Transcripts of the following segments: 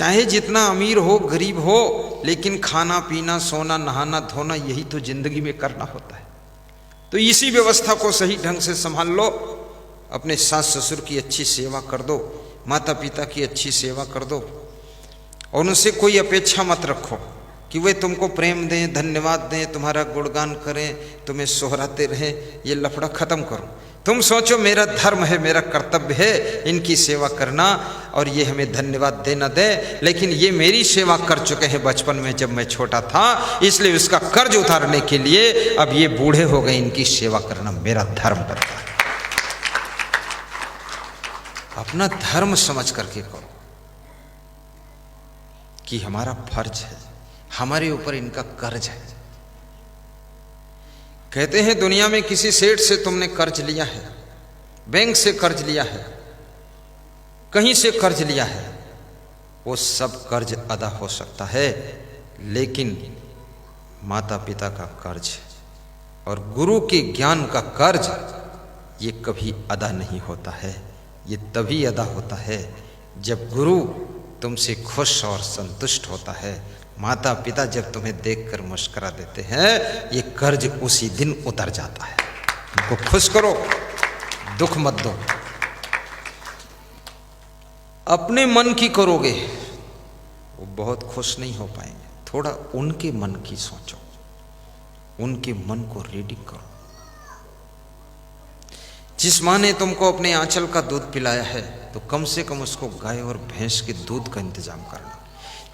चाहे जितना अमीर हो गरीब हो, लेकिन खाना पीना सोना नहाना धोना यही तो जिंदगी में करना होता है। तो इसी व्यवस्था को सही ढंग से संभाल लो। अपने सास ससुर की अच्छी सेवा कर दो, माता पिता की अच्छी सेवा कर दो, और उनसे कोई अपेक्षा मत रखो कि वे तुमको प्रेम दें, धन्यवाद दें, तुम्हारा गुणगान करें, तुम्हें सोहराते रहें। ये लफड़ा खत्म करो। तुम सोचो मेरा धर्म है, मेरा कर्तव्य है इनकी सेवा करना, और ये हमें धन्यवाद देना दे, लेकिन ये मेरी सेवा कर चुके हैं बचपन में जब मैं छोटा था, इसलिए उसका कर्ज उतारने के लिए अब ये बूढ़े हो गए, इनकी सेवा करना मेरा धर्म बनता है। अपना धर्म समझ करके करो कि हमारा फर्ज है, हमारे ऊपर इनका कर्ज है। कहते हैं दुनिया में किसी सेठ से तुमने कर्ज लिया है, बैंक से कर्ज लिया है, कहीं से कर्ज लिया है, वो सब कर्ज अदा हो सकता है, लेकिन माता पिता का कर्ज और गुरु के ज्ञान का कर्ज ये कभी अदा नहीं होता है। ये तभी अदा होता है जब गुरु तुमसे खुश और संतुष्ट होता है, माता पिता जब तुम्हें देखकर मुस्कुरा देते हैं, ये कर्ज उसी दिन उतर जाता है। उनको खुश करो, दुख मत दो। अपने मन की करोगे वो बहुत खुश नहीं हो पाएंगे, थोड़ा उनके मन की सोचो, उनके मन को रीडिंग करो। जिस माँ ने तुमको अपने आंचल का दूध पिलाया है, तो कम से कम उसको गाय और भैंस के दूध का इंतजाम करना।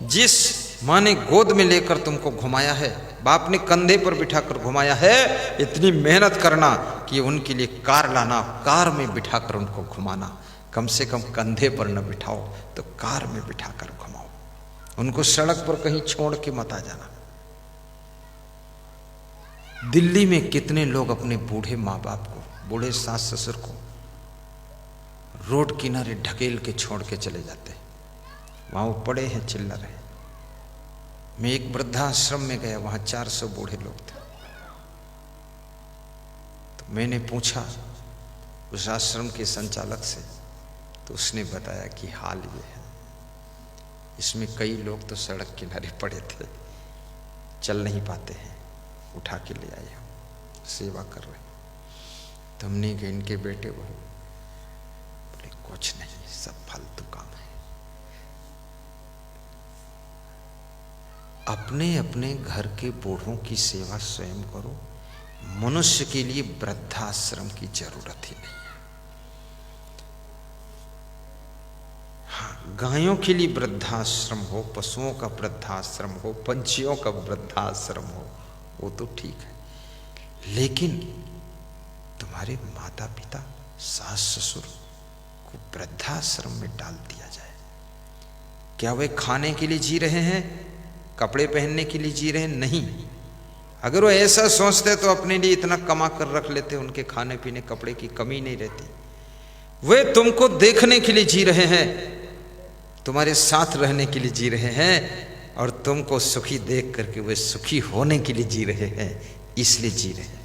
जिस माँ ने गोद में लेकर तुमको घुमाया है, बाप ने कंधे पर बिठाकर घुमाया है, इतनी मेहनत करना कि उनके लिए कार लाना, कार में बिठाकर उनको घुमाना। कम से कम कंधे पर न बिठाओ तो कार में बिठाकर घुमाओ। उनको सड़क पर कहीं छोड़ के मत आ जाना। दिल्ली में कितने लोग अपने बूढ़े माँ बाप को, बूढ़े सास ससुर को रोड किनारे ढकेल के छोड़ के चले जाते हैं। वहाँ वो पड़े हैं, चिल्ला रहे। मैं एक वृद्धाश्रम में गया, वहाँ 400 बूढ़े लोग थे। तो मैंने पूछा उस आश्रम के संचालक से, तो उसने बताया कि हाल ये है, इसमें कई लोग तो सड़क किनारे पड़े थे, चल नहीं पाते हैं, उठा के ले आए हम, सेवा कर रहे। तुमने कि इनके बेटे बहू बोले कुछ नहीं, सब फालतू काम है। अपने अपने घर के बूढ़ों की सेवा स्वयं करो। मनुष्य के लिए वृद्धाश्रम की जरूरत ही नहीं है। हाँ, गायों के लिए वृद्धाश्रम हो, पशुओं का वृद्धाश्रम हो, पंछियों का वृद्धाश्रम हो, वो तो ठीक है, लेकिन तुम्हारे माता पिता सास ससुर को वृद्धाश्रम में डाल दिया जाए। क्या वे खाने के लिए जी रहे हैं, कपड़े पहनने के लिए जी रहे हैं? नहीं। अगर वो ऐसा सोचते तो अपने लिए इतना कमा कर रख लेते, उनके खाने पीने कपड़े की कमी नहीं रहती। वे तुमको देखने के लिए जी रहे हैं, तुम्हारे साथ रहने के लिए जी रहे हैं, और तुमको सुखी देख करके वे सुखी होने के लिए जी रहे हैं, इसलिए जी रहे हैं।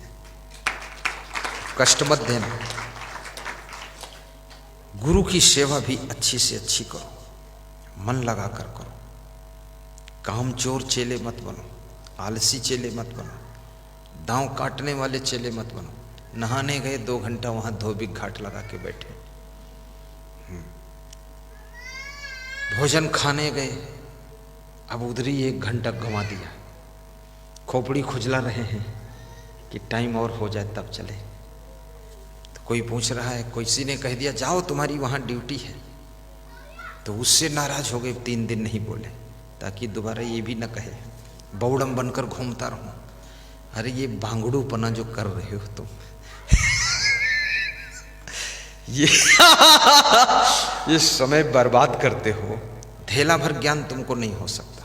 कष्ट मत देना। गुरु की सेवा भी अच्छी से अच्छी करो, मन लगा कर करो। कामचोर चेले मत बनो, आलसी चेले मत बनो, दांव काटने वाले चेले मत बनो। नहाने गए 2 घंटा वहां धोबी घाट लगा के बैठे, भोजन खाने गए, अब उधर ही 1 घंटा गंवा दिया, खोपड़ी खुजला रहे हैं कि टाइम और हो जाए तब चले। तो कोई पूछ रहा है, किसी ने कह दिया जाओ तुम्हारी वहां ड्यूटी है, तो उससे नाराज हो गए, 3 दिन नहीं बोले, ताकि दोबारा ये भी न कहे बौड़म बनकर घूमता रहूं। अरे ये भांगड़ूपना जो कर रहे हो तुम ये समय बर्बाद करते हो। थैला भर ज्ञान तुमको नहीं हो सकता।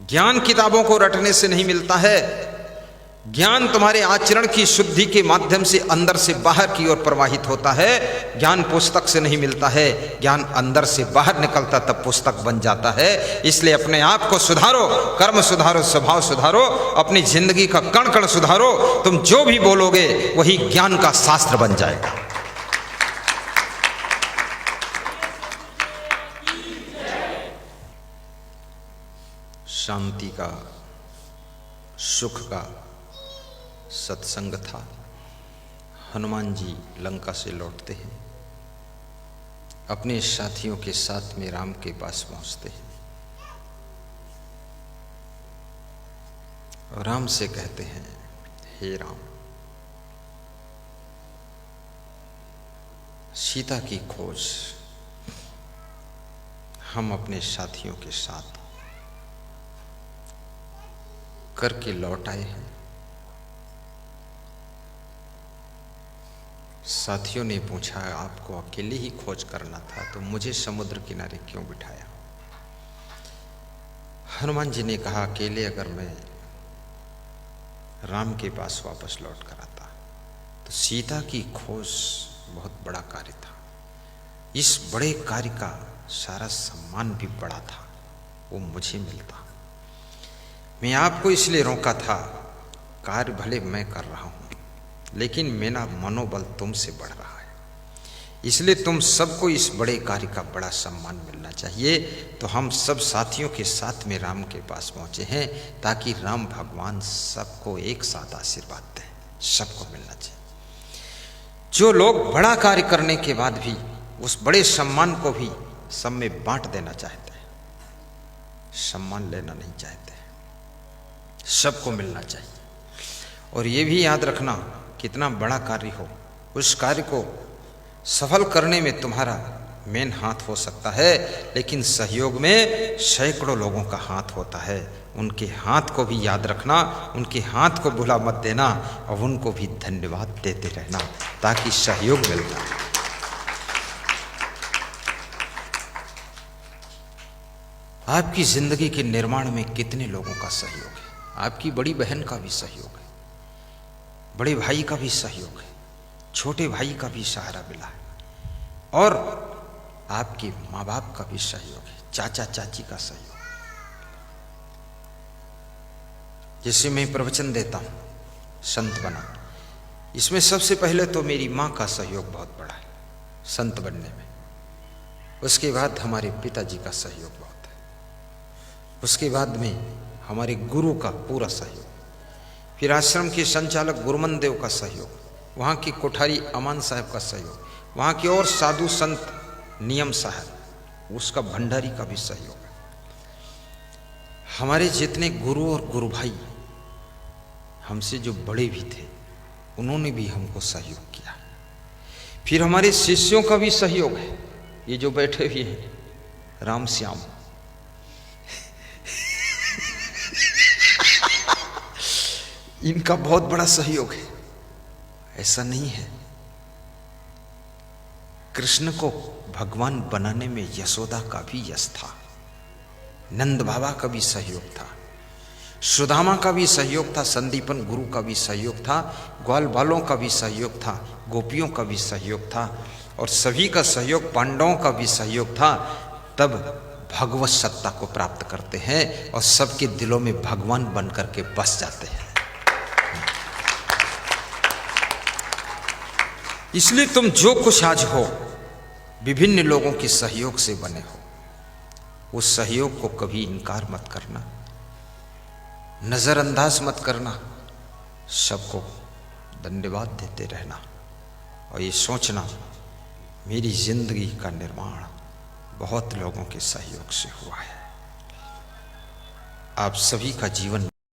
ज्ञान किताबों को रटने से नहीं मिलता है। ज्ञान तुम्हारे आचरण की शुद्धि के माध्यम से अंदर से बाहर की ओर प्रवाहित होता है। ज्ञान पुस्तक से नहीं मिलता है, ज्ञान अंदर से बाहर निकलता तब पुस्तक बन जाता है। इसलिए अपने आप को सुधारो, कर्म सुधारो, स्वभाव सुधारो, अपनी जिंदगी का कण कण सुधारो। तुम जो भी बोलोगे वही ज्ञान का शास्त्र बन जाएगा। शांति का, सुख का सत्संग था। हनुमान जी लंका से लौटते हैं, अपने साथियों के साथ में राम के पास पहुंचते हैं और राम से कहते हैं, हे राम, सीता की खोज हम अपने साथियों के साथ करके लौट आए हैं। साथियों ने पूछा, आपको अकेले ही खोज करना था तो मुझे समुद्र किनारे क्यों बिठाया? हनुमान जी ने कहा, अकेले अगर मैं राम के पास वापस लौट कर आता तो सीता की खोज बहुत बड़ा कार्य था। इस बड़े कार्य का सारा सम्मान भी बड़ा था, वो मुझे मिलता। मैं आपको इसलिए रोका था, कार्य भले मैं कर रहा हूं लेकिन मेरा मनोबल तुमसे बढ़ रहा है, इसलिए तुम सबको इस बड़े कार्य का बड़ा सम्मान मिलना चाहिए। तो हम सब साथियों के साथ में राम के पास पहुंचे हैं ताकि राम भगवान सबको एक साथ आशीर्वाद दें, सबको मिलना चाहिए। जो लोग बड़ा कार्य करने के बाद भी उस बड़े सम्मान को भी सब में बांट देना चाहते हैं, सम्मान लेना नहीं चाहते, सबको मिलना चाहिए। और ये भी याद रखना, कितना बड़ा कार्य हो, उस कार्य को सफल करने में तुम्हारा मेन हाथ हो सकता है, लेकिन सहयोग में सैकड़ों लोगों का हाथ होता है। उनके हाथ को भी याद रखना, उनके हाथ को भुला मत देना और उनको भी धन्यवाद देते रहना ताकि सहयोग मिलता है। आपकी जिंदगी के निर्माण में कितने लोगों का सहयोग है। आपकी बड़ी बहन का भी सहयोग है, बड़े भाई का भी सहयोग है, छोटे भाई का भी सहारा मिला है और आपके माँ बाप का भी सहयोग है, चाचा चाची का सहयोग। जैसे मैं प्रवचन देता हूं, संत बना, इसमें सबसे पहले तो मेरी माँ का सहयोग बहुत बड़ा है संत बनने में। उसके बाद हमारे पिताजी का सहयोग बहुत है, उसके बाद में हमारे गुरु का पूरा सहयोग, फिर आश्रम के संचालक गुरुमन देव का सहयोग, वहाँ की कोठारी अमान साहब का सहयोग, वहाँ के और साधु संत नियम साहब, उसका भंडारी का भी सहयोग है। हमारे जितने गुरु और गुरु भाई हमसे जो बड़े भी थे, उन्होंने भी हमको सहयोग किया। फिर हमारे शिष्यों का भी सहयोग है, ये जो बैठे हुए हैं राम श्याम, इनका बहुत बड़ा सहयोग है। ऐसा नहीं है, कृष्ण को भगवान बनाने में यशोदा का भी यश था, नंद बाबा का भी सहयोग था, सुदामा का भी सहयोग था, संदीपन गुरु का भी सहयोग था, ग्वाल बालों का भी सहयोग था, गोपियों का भी सहयोग था और सभी का सहयोग, पांडवों का भी सहयोग था। तब भगवत सत्ता को प्राप्त करते हैं और सबके दिलों में भगवान बन करके बस जाते हैं। इसलिए तुम जो कुछ आज हो, विभिन्न लोगों के सहयोग से बने हो। उस सहयोग को कभी इनकार मत करना, नजरअंदाज मत करना, सबको धन्यवाद देते रहना और ये सोचना, मेरी जिंदगी का निर्माण बहुत लोगों के सहयोग से हुआ है। आप सभी का जीवन